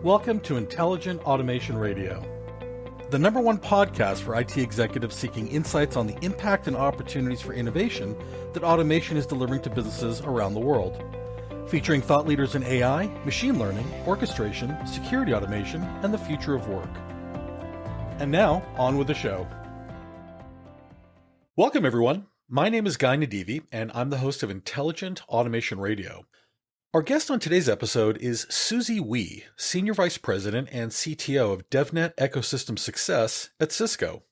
Welcome to Intelligent Automation Radio, the number one podcast for IT executives seeking insights on the impact and opportunities for innovation that automation is delivering to businesses around the world. Featuring thought leaders in AI, machine learning, orchestration, security automation, and the future of work. And now, on with the show. Welcome, everyone. My name is Guy Nadivi, and I'm the host of Intelligent Automation Radio. Our guest on today's episode is Susie Wee, Senior Vice President and CTO of Devnet Ecosystem Success at Cisco.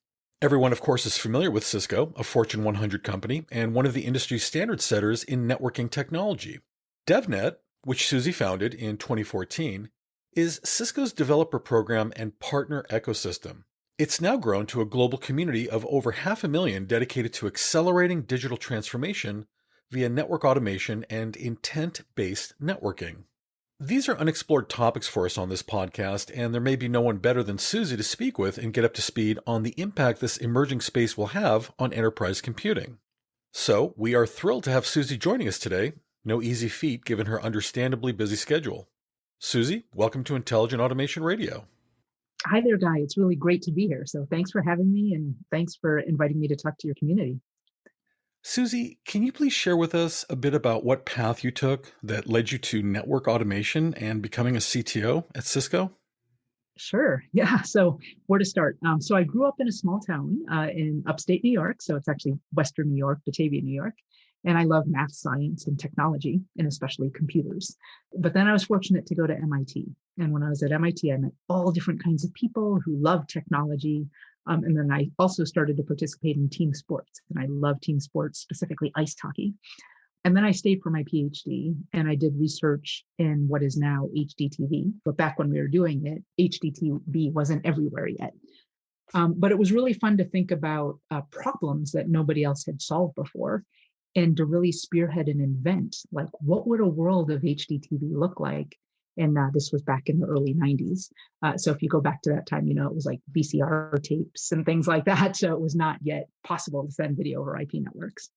Everyone, of course, is familiar with Cisco, a Fortune 100 company and one of the industry standard setters in networking technology. Devnet, which Susie founded in 2014, is Cisco's developer program and partner ecosystem. It's now grown to a global community of over 500,000 dedicated to accelerating digital transformation via network automation and intent-based networking. These are unexplored topics for us on this podcast, and there may be no one better than Susie to speak with and get up to speed on the impact this emerging space will have on enterprise computing. So, we are thrilled to have Susie joining us today. No easy feat given her understandably busy schedule. Susie, welcome to Intelligent Automation Radio. Hi there, Guy. It's really great to be here. So thanks for having me, and thanks for inviting me to talk to your community. Susie, can you please share with us a bit about what path you took that led you to network automation and becoming a CTO at Cisco? Sure. Yeah. So where to start? So I grew up in a small town in upstate New York. So it's actually Western New York, Batavia, New York. And I love math, science, and technology, and especially computers. But then I was fortunate to go to MIT. And when I was at MIT, I met all different kinds of people who love technology. And then I also started to participate in team sports. And I love team sports, specifically ice hockey. And then I stayed for my PhD, and I did research in what is now HDTV. But back when we were doing it, HDTV wasn't everywhere yet. But it was really fun to think about problems that nobody else had solved before, and to really spearhead and invent, like, what would a world of HDTV look like? And this was back in the early 90s. So if you go back to that time, it was like VCR tapes and things like that. So it was not yet possible to send video over IP networks.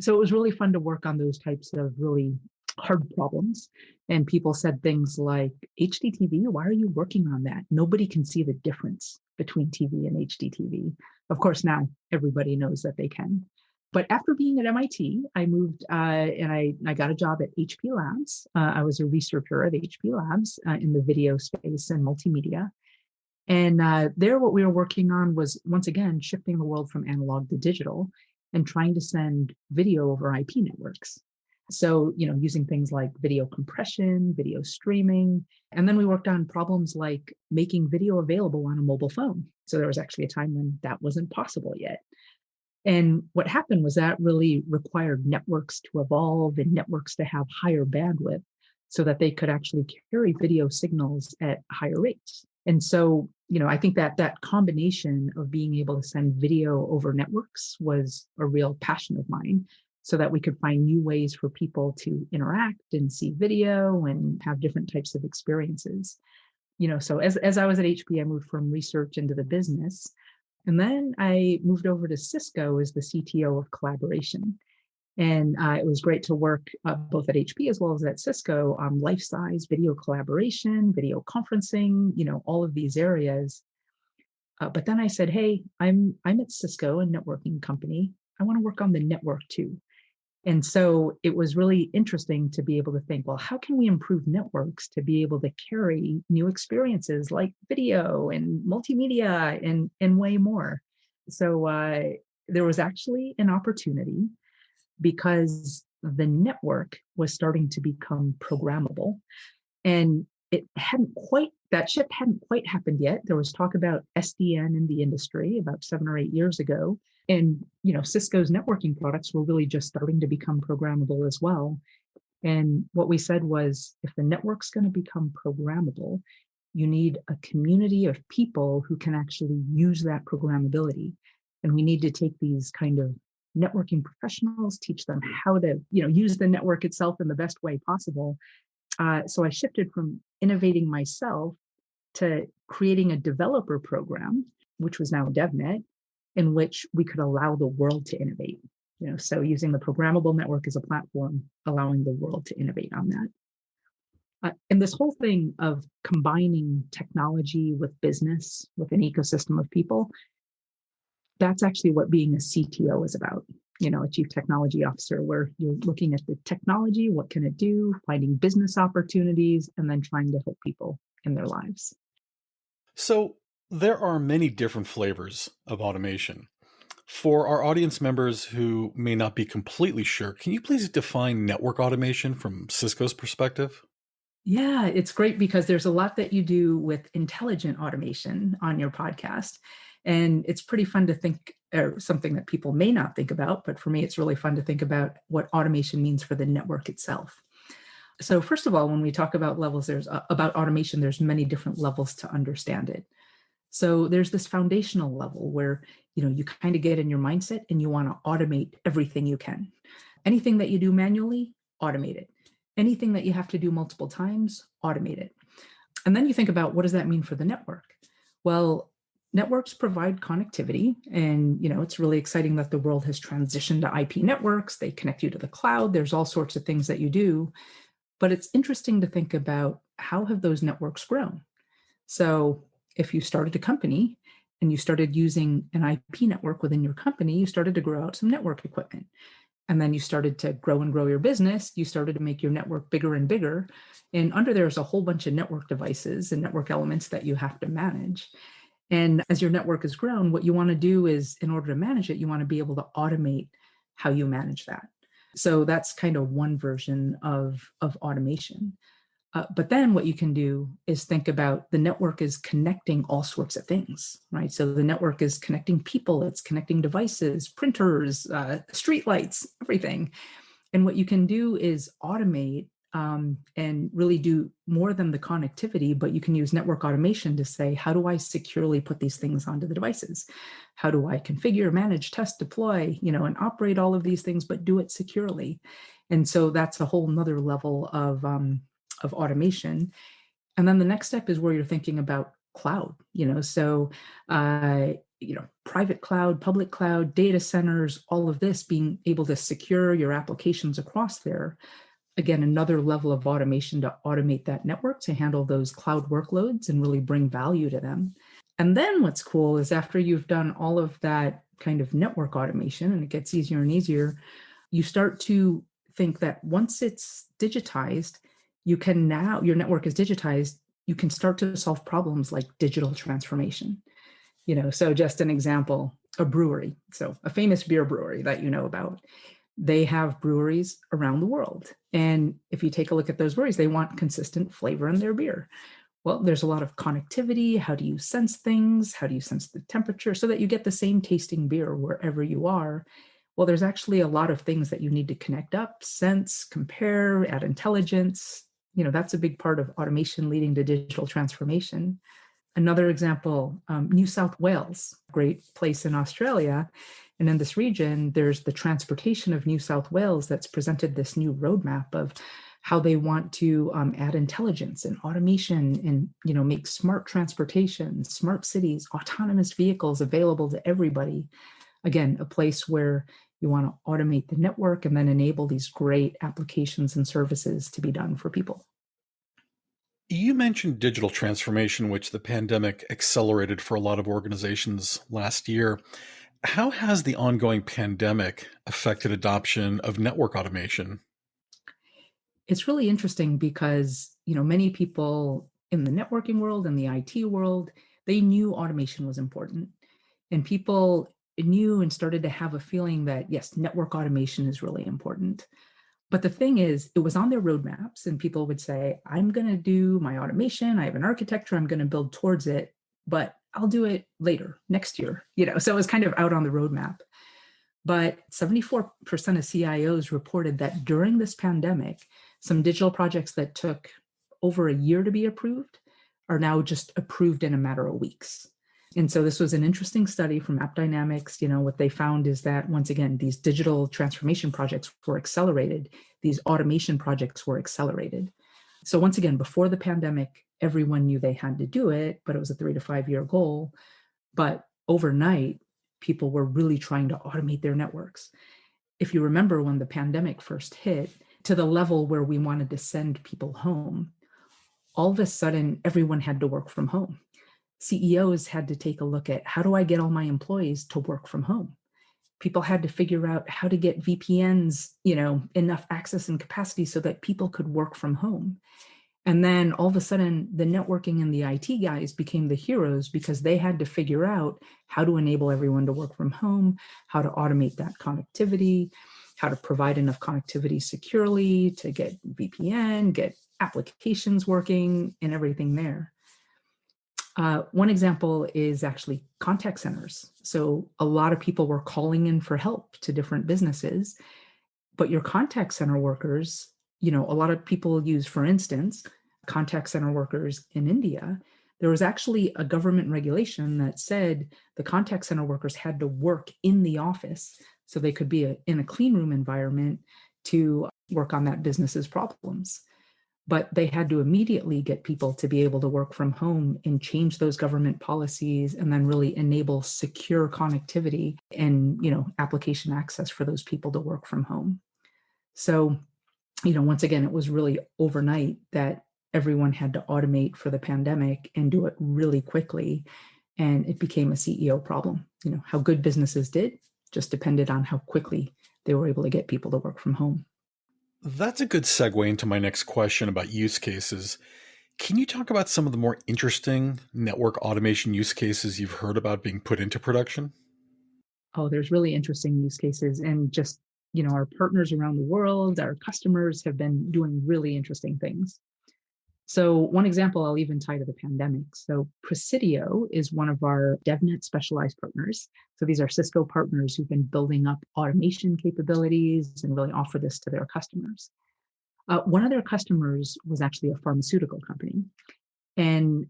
So it was really fun to work on those types of really hard problems. And people said things like, HDTV, why are you working on that? Nobody can see the difference between TV and HDTV. Of course, now everybody knows that they can. But after being at MIT, I moved and I got a job at HP Labs. I was a researcher at HP Labs in the video space and multimedia. And there, what we were working on was, once again, shifting the world from analog to digital and trying to send video over IP networks. So, using things like video compression, video streaming. And then we worked on problems like making video available on a mobile phone. So there was actually a time when that wasn't possible yet. And what happened was that really required networks to evolve and networks to have higher bandwidth so that they could actually carry video signals at higher rates. And so, I think that combination of being able to send video over networks was a real passion of mine, so that we could find new ways for people to interact and see video and have different types of experiences. So as I was at HP, I moved from research into the business. And then I moved over to Cisco as the CTO of collaboration. And it was great to work both at HP as well as at Cisco on life-size video collaboration, video conferencing, all of these areas. But then I said, hey, I'm at Cisco, a networking company. I want to work on the network too. And so it was really interesting to be able to think, well, how can we improve networks to be able to carry new experiences like video and multimedia and way more? So there was actually an opportunity, because the network was starting to become programmable. And that shift hadn't quite happened yet. There was talk about SDN in the industry about 7 or 8 years ago. And, Cisco's networking products were really just starting to become programmable as well. And what we said was, if the network's going to become programmable, you need a community of people who can actually use that programmability. And we need to take these kind of networking professionals, teach them how to, use the network itself in the best way possible. So I shifted from innovating myself to creating a developer program, which was now Devnet, in which we could allow the world to innovate. So using the programmable network as a platform, allowing the world to innovate on that. And this whole thing of combining technology with business, with an ecosystem of people, that's actually what being a CTO is about. A chief technology officer, where you're looking at the technology, what can it do, finding business opportunities, and then trying to help people in their lives. So, there are many different flavors of automation. For our audience members who may not be completely sure, can you please define network automation from Cisco's perspective? Yeah, it's great because there's a lot that you do with intelligent automation on your podcast. And it's pretty fun to think, or something that people may not think about, but for me, it's really fun to think about what automation means for the network itself. So first of all, when we talk about levels, there's about automation, there's many different levels to understand it. So there's this foundational level where, you kind of get in your mindset and you want to automate everything you can. Anything that you do manually, automate it. Anything that you have to do multiple times, automate it. And then you think about, what does that mean for the network? Well, networks provide connectivity, and it's really exciting that the world has transitioned to IP networks. They connect you to the cloud. There's all sorts of things that you do. But it's interesting to think about, how have those networks grown? So if you started a company and you started using an IP network within your company, you started to grow out some network equipment. And then you started to grow and grow your business. You started to make your network bigger and bigger. And under there's a whole bunch of network devices and network elements that you have to manage. And as your network has grown, what you want to do is, in order to manage it, you want to be able to automate how you manage that. So that's kind of one version of automation. But then what you can do is think about, the network is connecting all sorts of things, right? So the network is connecting people, it's connecting devices, printers, streetlights, everything. And what you can do is automate, and really do more than the connectivity, but you can use network automation to say, how do I securely put these things onto the devices? How do I configure, manage, test, deploy, and operate all of these things, but do it securely? And so that's a whole nother level of automation. And then the next step is where you're thinking about cloud, so, private cloud, public cloud, data centers, all of this, being able to secure your applications across there. Again, another level of automation to automate that network to handle those cloud workloads and really bring value to them. And then what's cool is, after you've done all of that kind of network automation, and it gets easier and easier, you start to think that once it's digitized, your network is digitized, you can start to solve problems like digital transformation. So just an example, a brewery. So a famous beer brewery that you know about, they have breweries around the world. And if you take a look at those breweries, they want consistent flavor in their beer. Well, there's a lot of connectivity. How do you sense things? How do you sense the temperature so that you get the same tasting beer wherever you are? Well, there's actually a lot of things that you need to connect up, sense, compare, add intelligence. That's a big part of automation leading to digital transformation. Another example, New South Wales, great place in Australia. And in this region, there's the transportation of New South Wales that's presented this new roadmap of how they want to add intelligence and automation and make smart transportation, smart cities, autonomous vehicles available to everybody. Again, a place where you want to automate the network and then enable these great applications and services to be done for people. You mentioned digital transformation, which the pandemic accelerated for a lot of organizations last year. How has the ongoing pandemic affected adoption of network automation? It's really interesting because, many people in the networking world and the IT world, they knew automation was important. And people knew and started to have a feeling that, yes, network automation is really important. But the thing is, it was on their roadmaps, and people would say, I'm going to do my automation. I have an architecture. I'm going to build towards it, but I'll do it later, next year. So it was kind of out on the roadmap. But 74% of CIOs reported that during this pandemic, some digital projects that took over a year to be approved are now just approved in a matter of weeks. And so this was an interesting study from AppDynamics. What they found is that, once again, these digital transformation projects were accelerated. These automation projects were accelerated. So once again, before the pandemic, everyone knew they had to do it, but it was a 3 to 5 year goal. But overnight, people were really trying to automate their networks. If you remember, when the pandemic first hit, to the level where we wanted to send people home, all of a sudden everyone had to work from home. CEOs had to take a look at, how do I get all my employees to work from home? People had to figure out how to get VPNs, enough access and capacity so that people could work from home. And then all of a sudden, the networking and the IT guys became the heroes because they had to figure out how to enable everyone to work from home, how to automate that connectivity, how to provide enough connectivity securely to get VPN, get applications working, and everything there. One example is actually contact centers. So a lot of people were calling in for help to different businesses, but your contact center workers, a lot of people use, for instance, contact center workers in India. There was actually a government regulation that said the contact center workers had to work in the office so they could be in a clean room environment to work on that business's problems. But they had to immediately get people to be able to work from home and change those government policies and then really enable secure connectivity and, application access for those people to work from home. So, once again, it was really overnight that everyone had to automate for the pandemic and do it really quickly. And it became a CEO problem. How good businesses did just depended on how quickly they were able to get people to work from home. That's a good segue into my next question about use cases. Can you talk about some of the more interesting network automation use cases you've heard about being put into production? Oh, there's really interesting use cases. And just, our partners around the world, our customers have been doing really interesting things. So one example I'll even tie to the pandemic. So Presidio is one of our Devnet specialized partners. So these are Cisco partners who've been building up automation capabilities and really offer this to their customers. One of their customers was actually a pharmaceutical company. And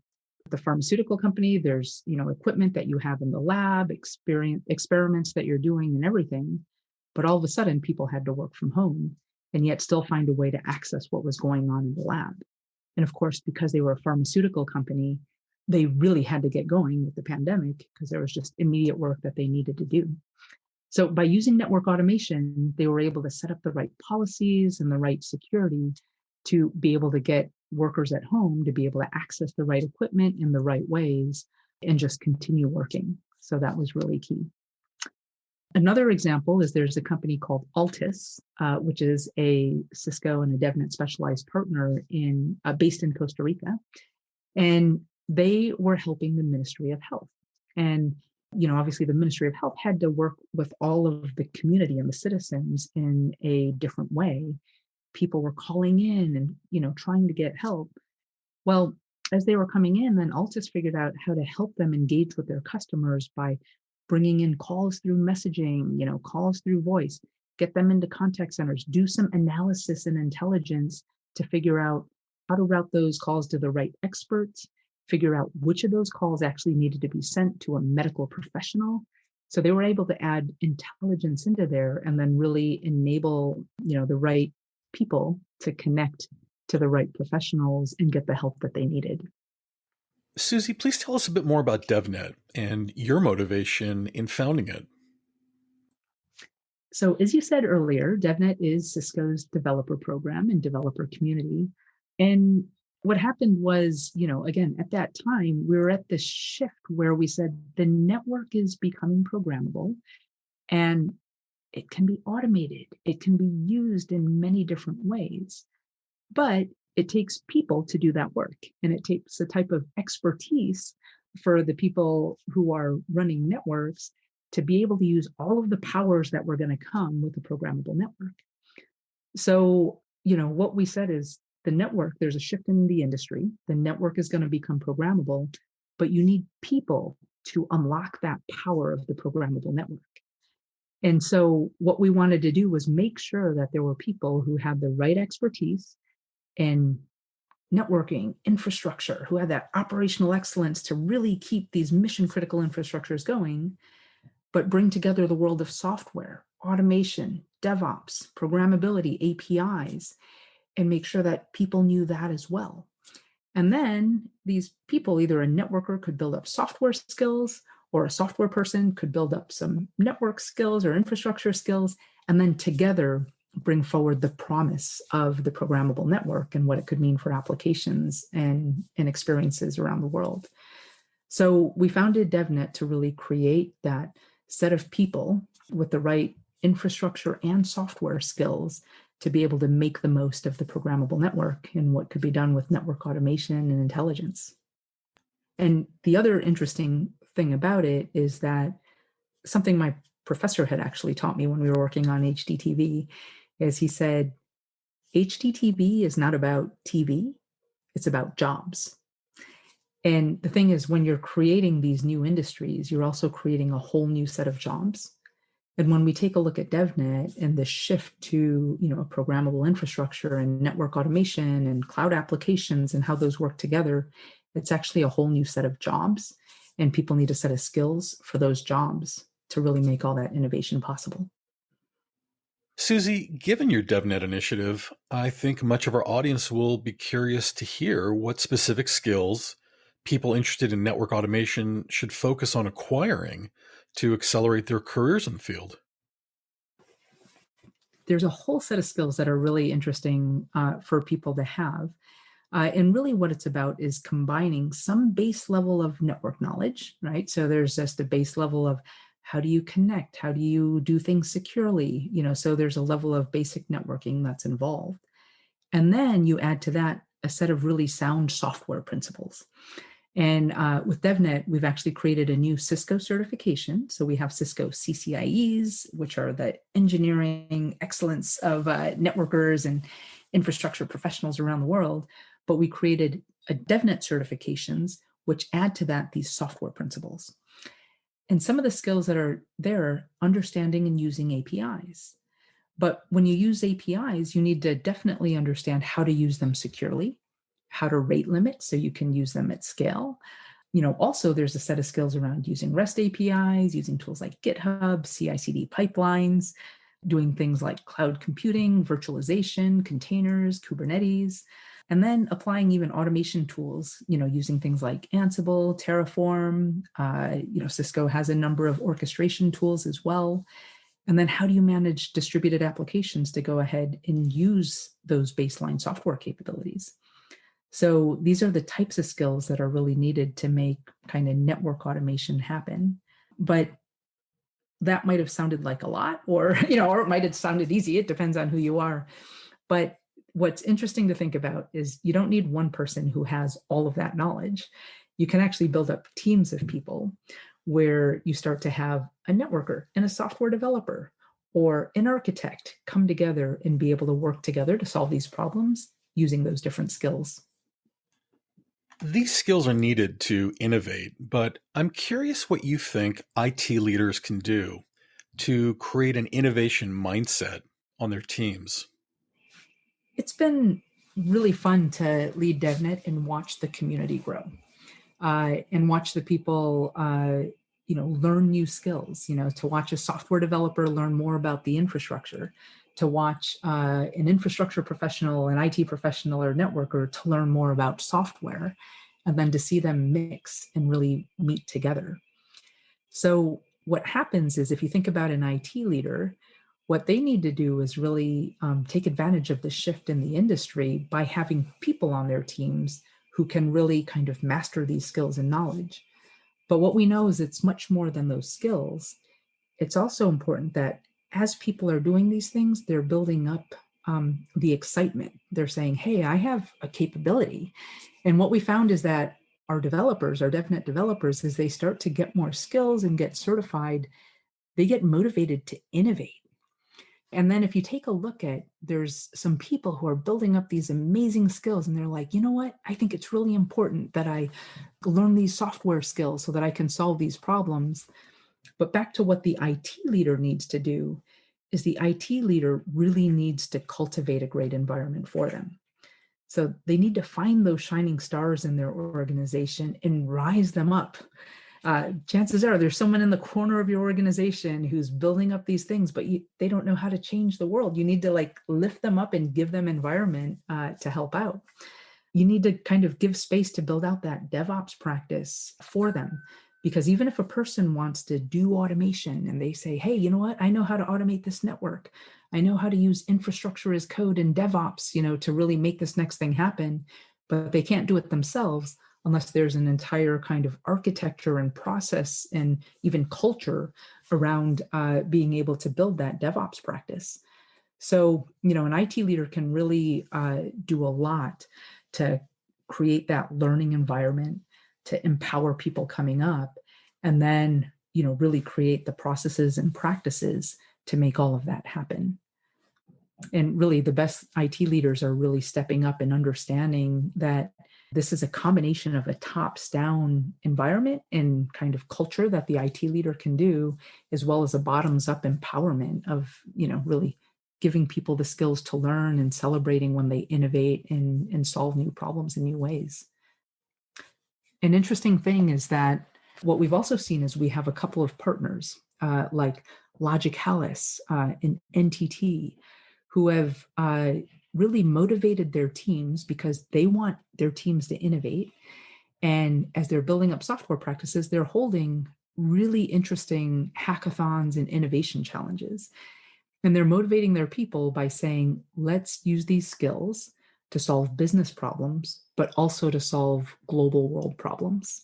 the pharmaceutical company, there's equipment that you have in the lab, experiments that you're doing and everything. But all of a sudden, people had to work from home and yet still find a way to access what was going on in the lab. And of course, because they were a pharmaceutical company, they really had to get going with the pandemic because there was just immediate work that they needed to do. So by using network automation, they were able to set up the right policies and the right security to be able to get workers at home to be able to access the right equipment in the right ways and just continue working. So that was really key. Another example is there's a company called Altus, which is a Cisco and a Devnet specialized partner based in Costa Rica. And they were helping the Ministry of Health. And, obviously the Ministry of Health had to work with all of the community and the citizens in a different way. People were calling in and, trying to get help. Well, as they were coming in, then Altus figured out how to help them engage with their customers by bringing in calls through messaging, calls through voice, get them into contact centers, do some analysis and intelligence to figure out how to route those calls to the right experts, figure out which of those calls actually needed to be sent to a medical professional. So they were able to add intelligence into there and then really enable, the right people to connect to the right professionals and get the help that they needed. Susie, please tell us a bit more about Devnet and your motivation in founding it. So as you said earlier, Devnet is Cisco's developer program and developer community. And what happened was, again, at that time, we were at this shift where we said the network is becoming programmable and it can be automated. It can be used in many different ways, but it takes people to do that work. And it takes a type of expertise for the people who are running networks to be able to use all of the powers that were going to come with a programmable network. So, what we said is the network, there's a shift in the industry. The network is going to become programmable, but you need people to unlock that power of the programmable network. And so what we wanted to do was make sure that there were people who had the right expertise in networking, infrastructure, who had that operational excellence to really keep these mission critical infrastructures going, but bring together the world of software, automation, DevOps, programmability, APIs, and make sure that people knew that as well. And then these people, either a networker could build up software skills, or a software person could build up some network skills or infrastructure skills. And then together, bring forward the promise of the programmable network and what it could mean for applications and experiences around the world. So we founded Devnet to really create that set of people with the right infrastructure and software skills to be able to make the most of the programmable network and what could be done with network automation and intelligence. And the other interesting thing about it is that something my professor had actually taught me when we were working on HDTV is he said, HDTV is not about TV, it's about jobs. And the thing is, when you're creating these new industries, you're also creating a whole new set of jobs. And when we take a look at DevNet and the shift to, a programmable infrastructure and network automation and cloud applications and how those work together, it's actually a whole new set of jobs. And people need a set of skills for those jobs to really make all that innovation possible. Susie, given your DevNet initiative, I think much of our audience will be curious to hear what specific skills people interested in network automation should focus on acquiring to accelerate their careers in the field. There's a whole set of skills that are really interesting for people to have. And really what it's about is combining some base level of network knowledge, right? So there's just a base level of how do you connect? How do you do things securely? So there's a level of basic networking that's involved. And then you add to that a set of really sound software principles. And with DevNet, we've actually created a new Cisco certification. So we have Cisco CCIEs, which are the engineering excellence of networkers and infrastructure professionals around the world. But we created a DevNet certifications, which add to that these software principles. And some of the skills that are there, understanding and using APIs. But when you use APIs, you need to definitely understand how to use them securely, how to rate limit so you can use them at scale. Also there's a set of skills around using REST APIs, using tools like GitHub, CI/CD pipelines, doing things like cloud computing, virtualization, containers, Kubernetes, and then applying even automation tools, using things like Ansible, Terraform. Cisco has a number of orchestration tools as well. And then how do you manage distributed applications to go ahead and use those baseline software capabilities? So these are the types of skills that are really needed to make kind of network automation happen. But that might have sounded like a lot, or it might have sounded easy. It depends on who you are. But what's interesting to think about is you don't need one person who has all of that knowledge. You can actually build up teams of people where you start to have a networker and a software developer or an architect come together and be able to work together to solve these problems using those different skills. These skills are needed to innovate, but I'm curious what you think IT leaders can do to create an innovation mindset on their teams. It's been really fun to lead DevNet and watch the community grow and watch the people, learn new skills, to watch a software developer learn more about the infrastructure, to watch an infrastructure professional, an IT professional or networker to learn more about software, and then to see them mix and really meet together. So what happens is if you think about an IT leader, what they need to do is really take advantage of the shift in the industry by having people on their teams who can really kind of master these skills and knowledge. But what we know is it's much more than those skills. It's also important that as people are doing these things, they're building up the excitement. They're saying, hey, I have a capability. And what we found is that our developers, our DevNet developers, as they start to get more skills and get certified, they get motivated to innovate. And then if you take a look at, there's some people who are building up these amazing skills and they're like, you know what, I think it's really important that I learn these software skills so that I can solve these problems. But back to what the IT leader needs to do is the IT leader really needs to cultivate a great environment for them. So they need to find those shining stars in their organization and rise them up. Chances are there's someone in the corner of your organization who's building up these things, but they don't know how to change the world. You need to lift them up and give them environment to help out. You need to kind of give space to build out that DevOps practice for them Because even if a person wants to do automation and they say, hey, you know what, I know how to automate this network. I know how to use infrastructure as code and DevOps, to really make this next thing happen, but they can't do it themselves unless there's an entire kind of architecture and process and even culture around being able to build that DevOps practice. So, an IT leader can really do a lot to create that learning environment, to empower people coming up, and then, really create the processes and practices to make all of that happen. And really, the best IT leaders are really stepping up and understanding that this is a combination of a tops-down environment and kind of culture that the IT leader can do, as well as a bottoms-up empowerment of, really giving people the skills to learn and celebrating when they innovate and solve new problems in new ways. An interesting thing is that what we've also seen is we have a couple of partners like Logicalis and NTT who have really motivated their teams because they want their teams to innovate. And as they're building up software practices, they're holding really interesting hackathons and innovation challenges. And they're motivating their people by saying, let's use these skills to solve business problems, but also to solve global world problems.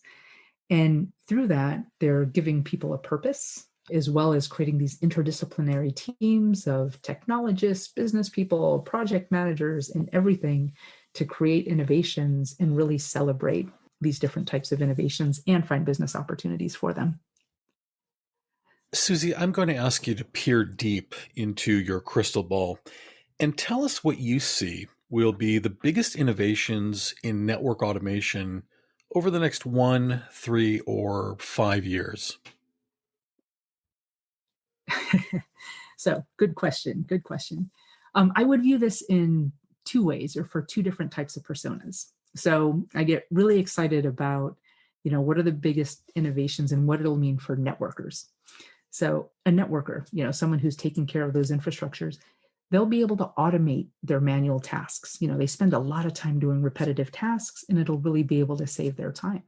And through that, they're giving people a purpose, as well as creating these interdisciplinary teams of technologists, business people, project managers, and everything to create innovations and really celebrate these different types of innovations and find business opportunities for them. Susie, I'm going to ask you to peer deep into your crystal ball and tell us what you see will be the biggest innovations in network automation over the next 1, 3, or 5 years. So good question. Good question. I would view this in two ways or for two different types of personas. So I get really excited about, what are the biggest innovations and what it'll mean for networkers. So a networker, someone who's taking care of those infrastructures, they'll be able to automate their manual tasks. They spend a lot of time doing repetitive tasks, and it'll really be able to save their time.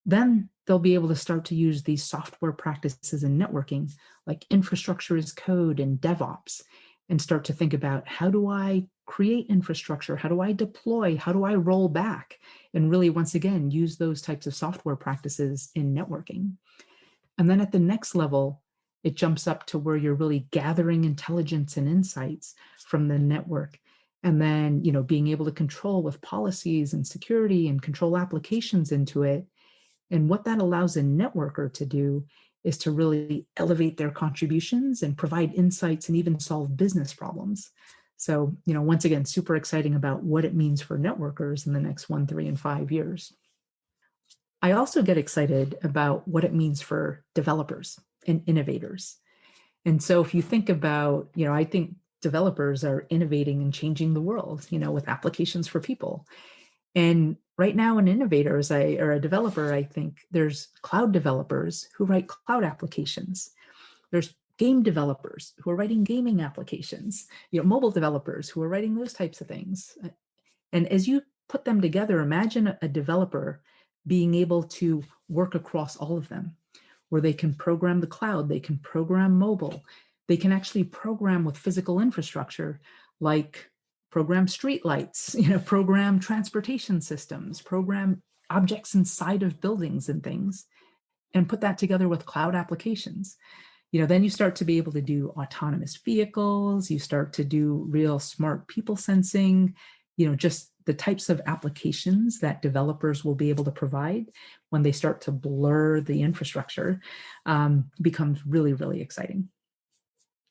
Then they'll be able to start to use these software practices in networking, like infrastructure as code and DevOps, and start to think about, how do I create infrastructure? How do I deploy? How do I roll back? And really, once again, use those types of software practices in networking. And then at the next level, it jumps up to where you're really gathering intelligence and insights from the network. And then, being able to control with policies and security and control applications into it. And what that allows a networker to do is to really elevate their contributions and provide insights and even solve business problems. So, once again, super exciting about what it means for networkers in the next 1, 3, and 5 years. I also get excited about what it means for developers and innovators. And so if you think about, I think developers are innovating and changing the world, with applications for people. And right now, an innovator or a developer, I think there's cloud developers who write cloud applications. There's game developers who are writing gaming applications, mobile developers who are writing those types of things. And as you put them together, imagine a developer being able to work across all of them, where they can program the cloud, they can program mobile, they can actually program with physical infrastructure, like program streetlights, program transportation systems, program objects inside of buildings and things, and put that together with cloud applications. Then you start to be able to do autonomous vehicles, you start to do real smart people sensing, just the types of applications that developers will be able to provide when they start to blur the infrastructure becomes really, really exciting.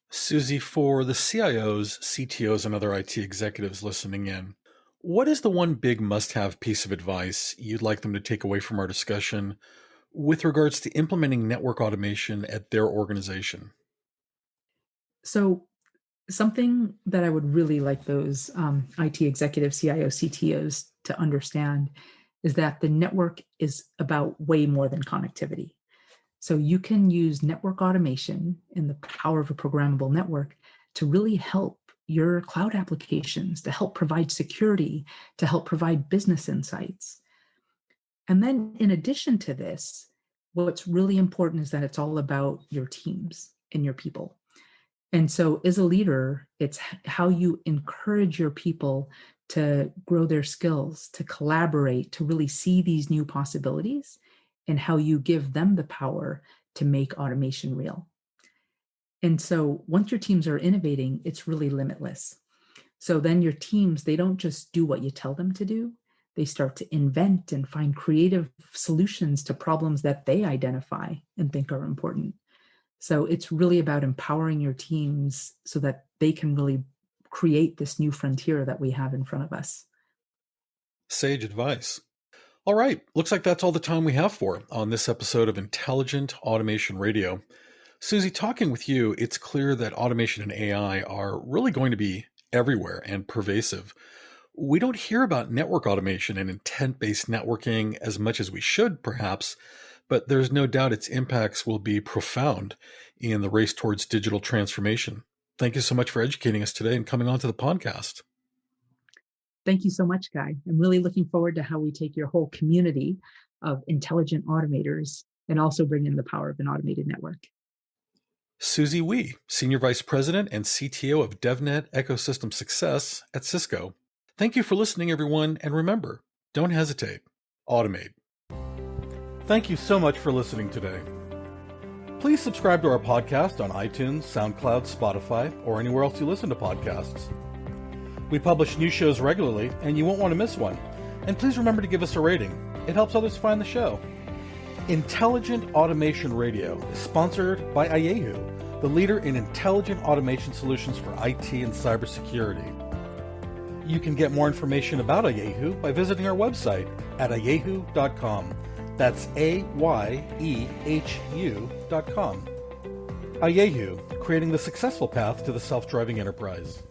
Susie, for the CIOs, CTOs, and other IT executives listening in, what is the one big must-have piece of advice you'd like them to take away from our discussion with regards to implementing network automation at their organization? So something that I would really like those IT executives, CIOs, CTOs to understand is that the network is about way more than connectivity. So you can use network automation and the power of a programmable network to really help your cloud applications, to help provide security, to help provide business insights. And then in addition to this, what's really important is that it's all about your teams and your people. And so, as a leader, it's how you encourage your people to grow their skills, to collaborate, to really see these new possibilities, and how you give them the power to make automation real. And so, once your teams are innovating, it's really limitless. So then your teams, they don't just do what you tell them to do. They start to invent and find creative solutions to problems that they identify and think are important. So it's really about empowering your teams so that they can really create this new frontier that we have in front of us. Sage advice. All right, looks like that's all the time we have for on this episode of Intelligent Automation Radio. Susie, talking with you, it's clear that automation and AI are really going to be everywhere and pervasive. We don't hear about network automation and intent-based networking as much as we should, perhaps, but there's no doubt its impacts will be profound in the race towards digital transformation. Thank you so much for educating us today and coming on to the podcast. Thank you so much, Guy. I'm really looking forward to how we take your whole community of intelligent automators and also bring in the power of an automated network. Susie Wee, Senior Vice President and CTO of Devnet Ecosystem Success at Cisco. Thank you for listening, everyone, and remember, don't hesitate. Automate. Thank you so much for listening today. Please subscribe to our podcast on iTunes, SoundCloud, Spotify, or anywhere else you listen to podcasts. We publish new shows regularly, and you won't want to miss one. And please remember to give us a rating. It helps others find the show. Intelligent Automation Radio is sponsored by Ayehu, the leader in intelligent automation solutions for IT and cybersecurity. You can get more information about Ayehu by visiting our website at ayehu.com. That's AYEHU.com. Ayehu, creating the successful path to the self-driving enterprise.